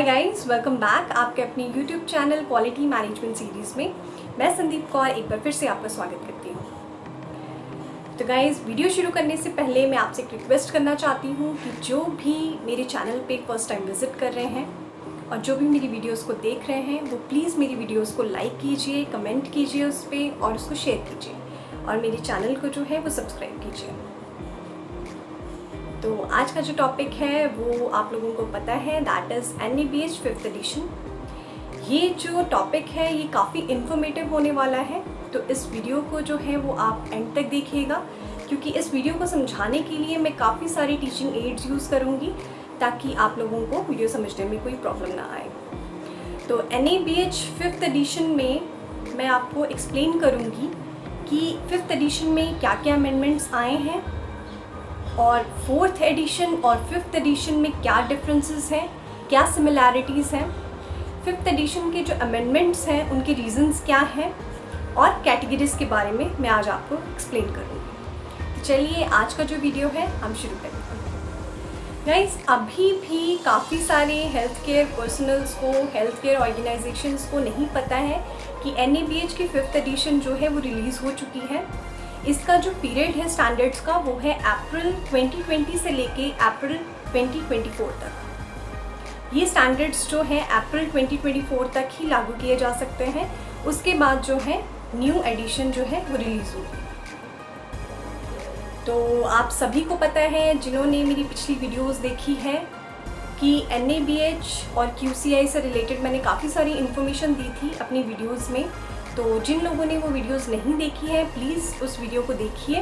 Guys, welcome back आपके अपने YouTube channel quality management series में। मैं संदीप कौर एक बार फिर से आपका स्वागत करती हूँ। तो गाइस, वीडियो शुरू करने से पहले मैं आपसे एक रिक्वेस्ट करना चाहती हूँ कि जो भी मेरे चैनल पे फर्स्ट टाइम विज़िट कर रहे हैं और जो भी मेरी वीडियोस को देख रहे हैं वो प्लीज़ मेरी वीडियोस को लाइक कीजिए, कमेंट कीजिए उस पर और उसको शेयर कीजिए और मेरे चैनल को जो है वो सब्सक्राइब कीजिए। तो आज का जो टॉपिक है वो आप लोगों को पता है, that is NABH 5th addition. ये जो टॉपिक है ये काफ़ी इन्फॉर्मेटिव होने वाला है, तो इस वीडियो को जो है वो आप एंड तक देखिएगा, क्योंकि इस वीडियो को समझाने के लिए मैं काफ़ी सारी टीचिंग एड्स यूज़ करूँगी ताकि आप लोगों को वीडियो समझने में कोई प्रॉब्लम ना आए। तो NABH 5th एडिशन में मैं आपको एक्सप्लेन करूँगी कि 5th एडिशन में क्या क्या अमेंडमेंट्स आए हैं और 4th एडिशन और 5th एडिशन में क्या डिफरेंसेस हैं, क्या सिमिलैरिटीज़ हैं, 5th एडिशन के जो अमेंडमेंट्स हैं उनके रीजंस क्या हैं और कैटेगरीज़ के बारे में मैं आज आपको एक्सप्लेन करूँगी। तो चलिए आज का जो वीडियो है हम शुरू करते हैं। गाइस, अभी भी काफ़ी सारे हेल्थ केयर पर्सनल्स को, हेल्थ केयर ऑर्गेनाइजेशंस को नहीं पता है कि NABH की 5th एडिशन जो है वो रिलीज़ हो चुकी है। इसका जो पीरियड है स्टैंडर्ड्स का वो है अप्रैल 2020 से लेके अप्रैल 2024 तक। ये स्टैंडर्ड्स जो है अप्रैल 2024 तक ही लागू किए जा सकते हैं, उसके बाद जो है न्यू एडिशन जो है वो रिलीज़ होगी। तो आप सभी को पता है जिन्होंने मेरी पिछली वीडियोस देखी है कि NABH और QCI से रिलेटेड मैंने काफ़ी सारी इन्फॉर्मेशन दी थी अपनी वीडियोस में। तो जिन लोगों ने वो वीडियोस नहीं देखी है प्लीज़ उस वीडियो को देखिए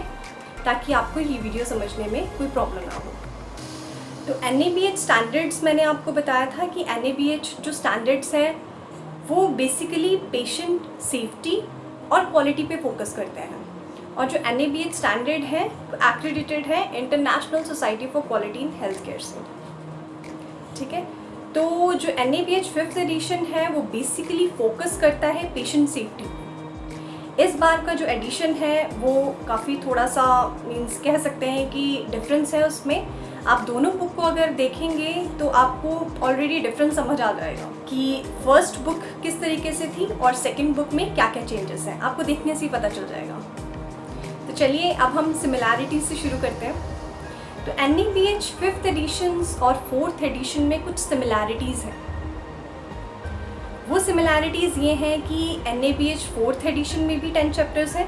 ताकि आपको ये वीडियो समझने में कोई प्रॉब्लम ना हो। तो NABH स्टैंडर्ड्स मैंने आपको बताया था कि NABH जो स्टैंडर्ड्स हैं वो बेसिकली पेशेंट सेफ्टी और क्वालिटी पे फोकस करते हैं, और जो NABH स्टैंडर्ड है वो एक्रेडिटेड है international society for quality in health care से। ठीक है, तो जो NABH 5th एडिशन है वो बेसिकली फोकस करता है पेशेंट सेफ्टी। इस बार का जो एडिशन है वो काफ़ी थोड़ा सा मीन्स कह सकते हैं कि डिफरेंस है उसमें। आप दोनों बुक को अगर देखेंगे तो आपको ऑलरेडी डिफरेंस समझ आ जाएगा कि फर्स्ट बुक किस तरीके से थी और सेकंड बुक में क्या क्या चेंजेस हैं, आपको देखने से ही पता चल जाएगा। तो चलिए अब हम सिमिलैरिटीज से शुरू करते हैं। तो NABH 5th एडिशन और 4th एडिशन में कुछ सिमिलैरिटीज़ हैं। वो सिमिलैरिटीज़ ये हैं कि NABH 4th एडिशन में भी 10 चैप्टर्स हैं,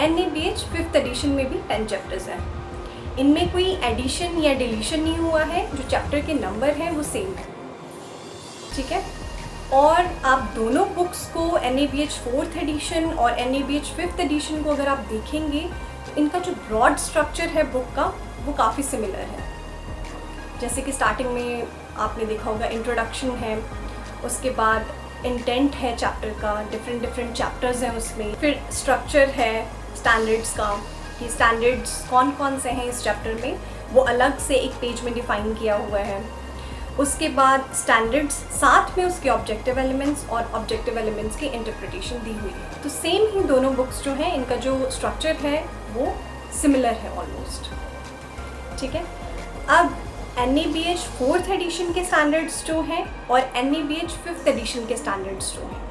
NABH 5th एडिशन में भी 10 चैप्टर्स हैं। इनमें कोई एडिशन या डिलीशन नहीं हुआ है, जो चैप्टर के नंबर हैं वो सेम है। ठीक है, और आप दोनों बुक्स को NABH 4th एडिशन और NABH 5th एडिशन को अगर आप देखेंगे तो इनका जो ब्रॉड स्ट्रक्चर है बुक का वो काफ़ी सिमिलर है। जैसे कि स्टार्टिंग में आपने देखा होगा इंट्रोडक्शन है, उसके बाद इंटेंट है चैप्टर का, डिफरेंट चैप्टर्स हैं उसमें, फिर स्ट्रक्चर है स्टैंडर्ड्स का कि स्टैंडर्ड्स कौन कौन से हैं इस चैप्टर में वो अलग से एक पेज में डिफ़ाइन किया हुआ है। उसके बाद स्टैंडर्ड्स साथ में उसके ऑब्जेक्टिव एलिमेंट्स और ऑब्जेक्टिव एलिमेंट्स की इंटरप्रिटेशन दी हुई है। तो सेम ही दोनों बुक्स जो हैं इनका जो स्ट्रक्चर है वो सिमिलर है ऑलमोस्ट। ठीक है, अब NABH 4th एडिशन के स्टैंडर्ड्स जो हैं और NABH 5th एडिशन के स्टैंडर्ड्स जो हैं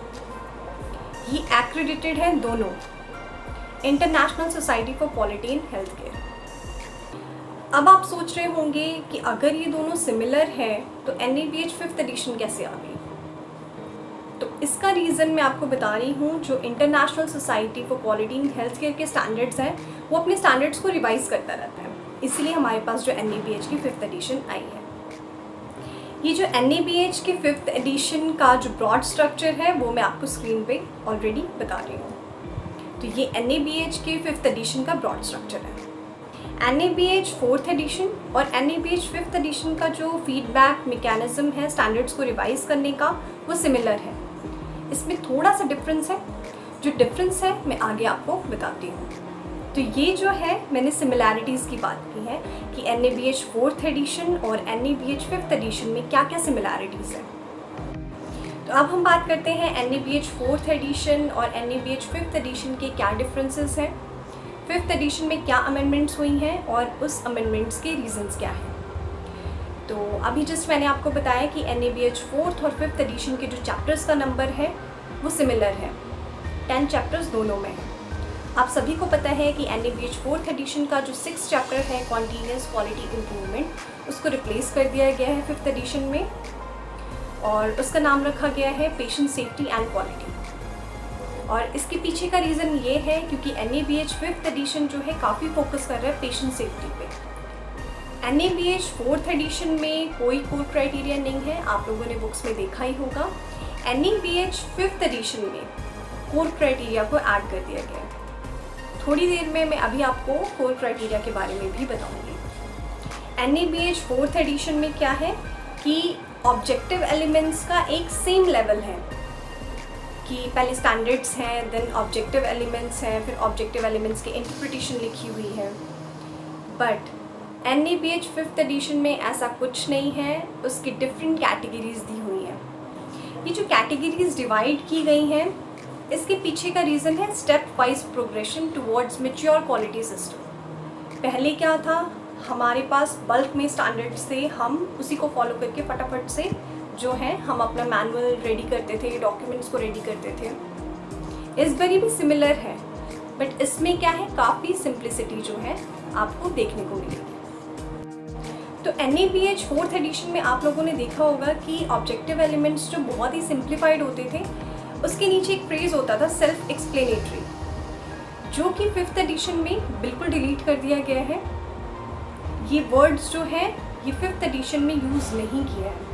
ये एक्रेडिटेड हैं दोनों international society for quality in health care. अब आप सोच रहे होंगे कि अगर ये दोनों सिमिलर हैं तो NABH 5th एडिशन कैसे आ गई? तो इसका रीज़न मैं आपको बता रही हूँ, जो international society for quality in health care के स्टैंडर्ड्स हैं वो अपने स्टैंडर्ड्स को रिवाइज करता रहता है, इसलिए हमारे पास जो NABH की 5th एडिशन आई है। ये जो NABH की 5th एडिशन का जो ब्रॉड स्ट्रक्चर है वो मैं आपको स्क्रीन पे ऑलरेडी बता रही हूँ। तो ये NABH की 5th एडिशन का ब्रॉड स्ट्रक्चर है। NABH 4th एडिशन और NABH 5th एडिशन का जो फीडबैक मैकेनिज्म है स्टैंडर्ड्स को रिवाइज करने का वो सिमिलर है। इसमें थोड़ा सा डिफरेंस है, जो डिफरेंस है मैं आगे आपको बताती हूँ। तो ये जो है मैंने सिमिलैरिटीज़ की बात की है कि NABH 4th एडिशन और NABH 5th एडिशन में क्या क्या सिमिलैरिटीज़ हैं। तो अब हम बात करते हैं NABH 4th एडिशन और NABH 5th एडिशन के क्या डिफरेंसेस हैं, 5th एडिशन में क्या अमेंडमेंट्स हुई हैं और उस अमेंडमेंट्स के रीजंस क्या हैं। तो अभी जस्ट मैंने आपको बताया कि NABH 4th और 5th एडिशन के जो चैप्टर्स का नंबर है वो सिमिलर है, 10 चैप्टर्स दोनों में है। आप सभी को पता है कि NABH 4th एडिशन का जो 6th चैप्टर है कॉन्टीन्यूअस क्वालिटी इम्प्रूवमेंट, उसको रिप्लेस कर दिया गया है 5th एडिशन में और उसका नाम रखा गया है पेशेंट सेफ्टी एंड क्वालिटी। और इसके पीछे का रीज़न ये है क्योंकि NABH 5th एडिशन जो है काफ़ी फोकस कर रहा है पेशेंट सेफ्टी पे। NABH 4th एडिशन में कोई कोर क्राइटेरिया नहीं है, आप लोगों ने बुक्स में देखा ही होगा। NABH 5th एडिशन में कोर क्राइटेरिया को ऐड कर दिया गया है। थोड़ी देर में मैं अभी आपको कोर क्राइटेरिया के बारे में भी बताऊंगी। NABH 4th एडिशन में क्या है कि ऑब्जेक्टिव एलिमेंट्स का एक सेम लेवल है कि पहले स्टैंडर्ड्स हैं, देन ऑब्जेक्टिव एलिमेंट्स हैं, फिर ऑब्जेक्टिव एलिमेंट्स की इंटरप्रिटेशन लिखी हुई है। बट NABH 5th एडिशन में ऐसा कुछ नहीं है, उसकी डिफरेंट कैटेगरीज दी हुई हैं। ये जो कैटेगरीज डिवाइड की गई हैं, इसके पीछे का रीज़न है step wise progression towards mature quality system. पहले क्या था, हमारे पास बल्क में स्टैंडर्ड्स थे, हम उसी को फॉलो करके फटाफट से जो है हम अपना मैनुअल रेडी करते थे, डॉक्यूमेंट्स को रेडी करते थे। इस बारी भी सिमिलर है, बट इसमें क्या है, काफ़ी सिंप्लिसिटी जो है आपको देखने को मिलेगी। तो NABH 4th एडिशन में आप लोगों ने देखा होगा कि ऑब्जेक्टिव एलिमेंट्स जो बहुत ही सिंप्लीफाइड होते थे, उसके नीचे एक फ्रेज होता था सेल्फ एक्सप्लेनेटरी, जो कि 5th एडिशन में बिल्कुल डिलीट कर दिया गया है। ये वर्ड्स जो है ये 5th एडिशन में यूज़ नहीं किया है।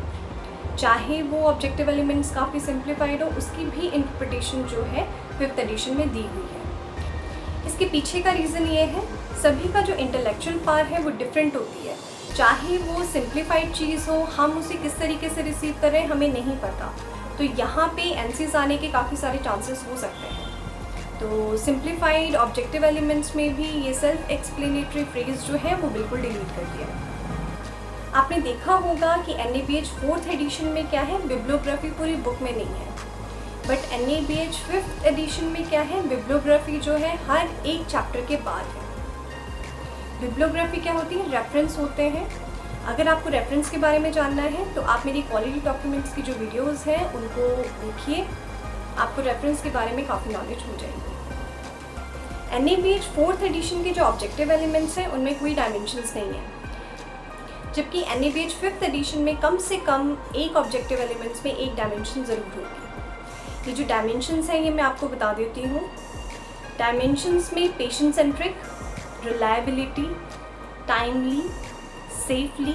चाहे वो ऑब्जेक्टिव एलिमेंट्स काफ़ी सिंप्लीफाइड हो, उसकी भी इंटरप्रिटेशन जो है 5th एडिशन में दी हुई है। इसके पीछे का रीज़न ये है, सभी का जो इंटेलेक्चुअल पावर है वो डिफरेंट होती है। चाहे वो सिंप्लीफाइड चीज़ हो, हम उसे किस तरीके से रिसीव करें हमें नहीं पता, तो यहाँ पे NCs आने के काफ़ी सारे चांसेस हो सकते हैं। तो सिंप्लीफाइड ऑब्जेक्टिव एलिमेंट्स में भी ये सेल्फ एक्सप्लेनेटरी फ्रेज जो है वो बिल्कुल डिलीट कर दिया है। आपने देखा होगा कि NABH 4th एडिशन में क्या है, बिब्लियोग्राफी पूरी बुक में नहीं है, बट NABH 5th एडिशन में क्या है, बिब्लियोग्राफी जो है हर एक चैप्टर के बाद है। बिब्लियोग्राफी क्या होती है, रेफरेंस होते हैं। अगर आपको रेफरेंस के बारे में जानना है तो आप मेरी क्वालिटी डॉक्यूमेंट्स की जो वीडियोस हैं उनको देखिए, आपको रेफरेंस के बारे में काफ़ी नॉलेज हो जाएगी। NABH 4th एडिशन के जो ऑब्जेक्टिव एलिमेंट्स हैं उनमें कोई डायमेंशंस नहीं है, जबकि NABH 5th एडिशन में कम से कम एक ऑब्जेक्टिव एलिमेंट्स में एक डायमेंशन ज़रूर होगी। ये जो डायमेंशंस हैं ये मैं आपको बता देती हूँ। डायमेंशंस में patient centric, reliability, timely, safely,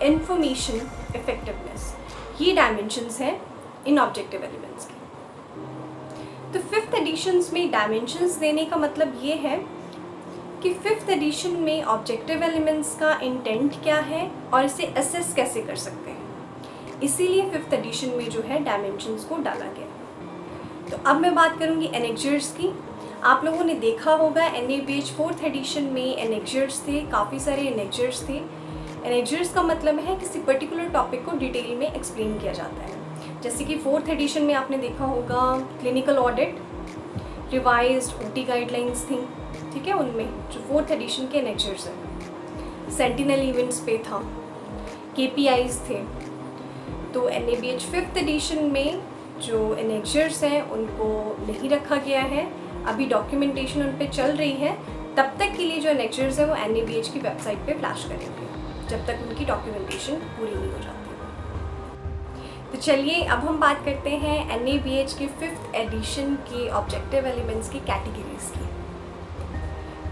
information, effectiveness, ये डायमेंशंस हैं इन ऑब्जेक्टिव एलिमेंट्स के। तो 5th एडिशंस में डायमेंशंस देने का मतलब ये है कि 5th एडिशन में ऑब्जेक्टिव एलिमेंट्स का इंटेंट क्या है और इसे असेस कैसे कर सकते हैं, इसीलिए 5th एडिशन में जो है डायमेंशंस को डाला गया। तो अब मैं बात करूँगी एनेक्जर्स की। आप लोगों ने देखा होगा NABH 4th एडिशन में एनेक्जर्स थे, काफ़ी सारे एनेक्जर्स थे। एनेक्जर्स का मतलब है किसी पर्टिकुलर टॉपिक को डिटेल में एक्सप्लेन किया जाता है। जैसे कि 4th एडिशन में आपने देखा होगा clinical audit, revised OT guidelines थी, ठीक है, उनमें जो 4th एडिशन के एनेक्जर्स हैं। सेंटिनल इवेंट्स पे था, KPIs थे। तो NABH 5th एडिशन में जो एनेक्जर्स हैं उनको नहीं रखा गया है, अभी डॉक्यूमेंटेशन उन पे चल रही है। तब तक के लिए जो एनेक्जर्स है वो NABH की वेबसाइट पे फ्लैश करेंगे, जब तक उनकी डॉक्यूमेंटेशन पूरी नहीं हो जाती। तो चलिए अब हम बात करते हैं NABH के 5th एडिशन के ऑब्जेक्टिव एलिमेंट्स की कैटेगरीज की।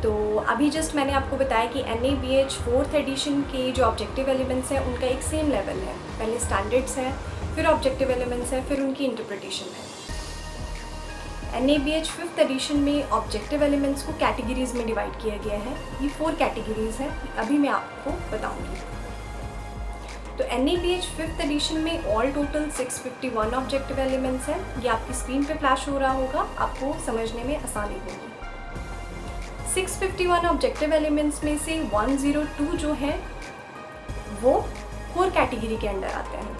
तो अभी जस्ट मैंने आपको बताया कि NABH 4th एडिशन के जो ऑब्जेक्टिव एलिमेंट्स हैं उनका एक सेम लेवल है। पहले स्टैंडर्ड्स हैं, फिर ऑब्जेक्टिव एलिमेंट्स हैं, फिर उनकी इंटरप्रिटेशन है। NABH 5th एडिशन में ऑब्जेक्टिव एलिमेंट्स को कैटेगरीज में डिवाइड किया गया है। ये 4 कैटेगरीज हैं, अभी मैं आपको बताऊंगी। तो NABH 5th एडिशन में ऑल टोटल 651 ऑब्जेक्टिव एलिमेंट्स हैं। ये आपकी स्क्रीन पे फ्लैश हो रहा होगा, आपको समझने में आसानी होगी। 651 ऑब्जेक्टिव एलिमेंट्स में से 102 जो है वो कोर कैटेगरी के अंडर आते हैं।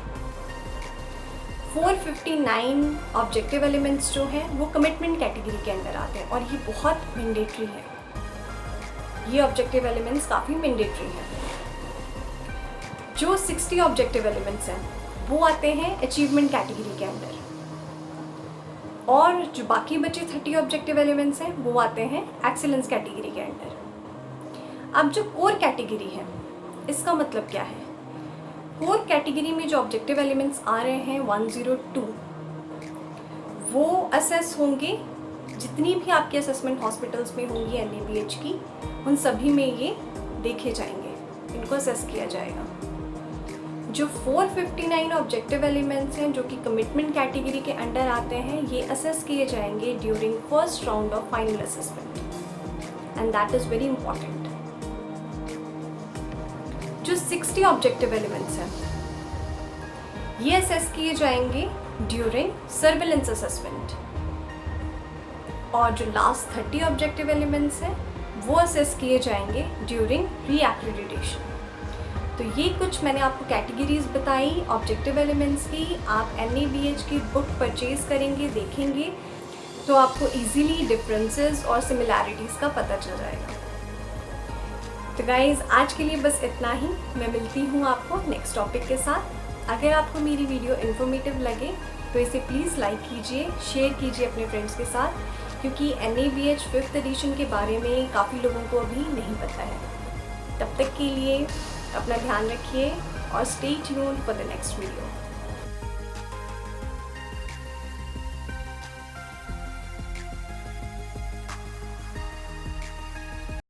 459 ऑब्जेक्टिव एलिमेंट्स जो हैं वो कमिटमेंट कैटेगरी के अंदर आते हैं और ये बहुत मैंडेटरी है। ये ऑब्जेक्टिव एलिमेंट्स काफ़ी मैंडेटरी हैं। जो 60 ऑब्जेक्टिव एलिमेंट्स हैं वो आते हैं अचीवमेंट कैटेगरी के अंदर, और जो बाकी बचे 30 ऑब्जेक्टिव एलिमेंट्स हैं वो आते हैं एक्सीलेंस कैटेगरी के अंडर। अब जो कोर कैटेगरी है, इसका मतलब क्या है? कोर कैटेगरी में जो ऑब्जेक्टिव एलिमेंट्स आ रहे हैं 102, वो असेस होंगे, जितनी भी आपके असेसमेंट हॉस्पिटल्स में होंगी NABH की, उन सभी में ये देखे जाएंगे, इनको असेस किया जाएगा। जो 459 ऑब्जेक्टिव एलिमेंट्स हैं जो कि कमिटमेंट कैटेगरी के अंडर आते हैं, ये असेस किए जाएंगे during first round of final assessment, and that is very important. जो 60 ऑब्जेक्टिव एलिमेंट्स हैं ये असेस किए जाएंगे ड्यूरिंग सर्विलेंस असेसमेंट, और जो लास्ट 30 ऑब्जेक्टिव एलिमेंट्स हैं वो असेस किए जाएंगे ड्यूरिंग री-एक्रेडिटेशन। तो ये कुछ मैंने आपको कैटेगरीज बताई ऑब्जेक्टिव एलिमेंट्स की। आप NABH की बुक परचेज करेंगे, देखेंगे, तो आपको इजीली डिफरेंसेस और सिमिलैरिटीज़ का पता चल जाएगा। तो गाइज़, आज के लिए बस इतना ही। मैं मिलती हूँ आपको नेक्स्ट टॉपिक के साथ। अगर आपको मेरी वीडियो इन्फॉर्मेटिव लगे तो इसे प्लीज़ लाइक कीजिए, शेयर कीजिए अपने फ्रेंड्स के साथ, क्योंकि NABH 5th एडिशन के बारे में काफ़ी लोगों को अभी नहीं पता है। तब तक के लिए अपना ध्यान रखिए और stay tuned for the next video.